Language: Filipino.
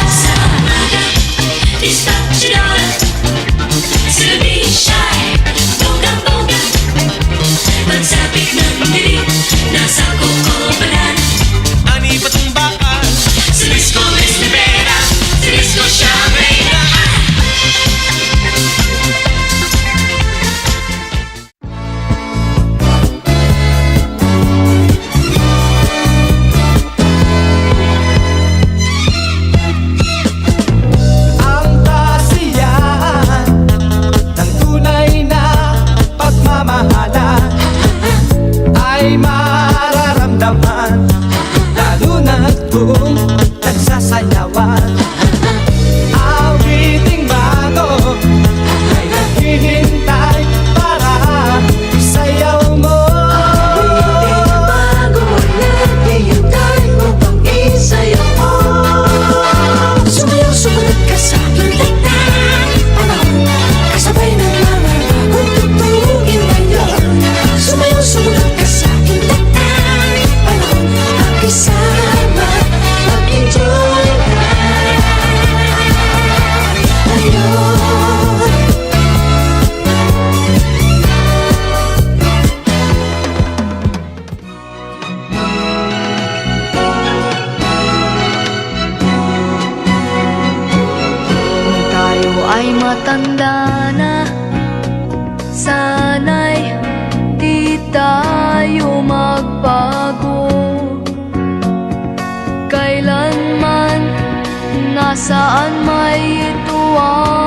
Sa umaga, di-stop chinola. To be shy, bonggang-bongga. Pagsapit ng dilim, nasa kukubanan. Ani patumbakan, Si Disco Miss Rivera, si Disco siya ang reyna. ang kasiyahan ng tunay na pagmamahalan ay mararamdaman, lalo na't kung nagsasayawan. Awiting bago ay naghihintay para isayaw mo. Awiting bago ay naghihintay upang isayaw mo. Sumayaw, sumunod ka sa aking tagtang panahon, kasabay ng mga bagong tugtugin ngayon. Sumayaw, sumunod ka sa aking tagtang panahon, magkasama, mag-enjoy ka ngayon. Kung tayo ay matanda na, sana'y di tayo magbago. Kailanman, nasaan may tuwa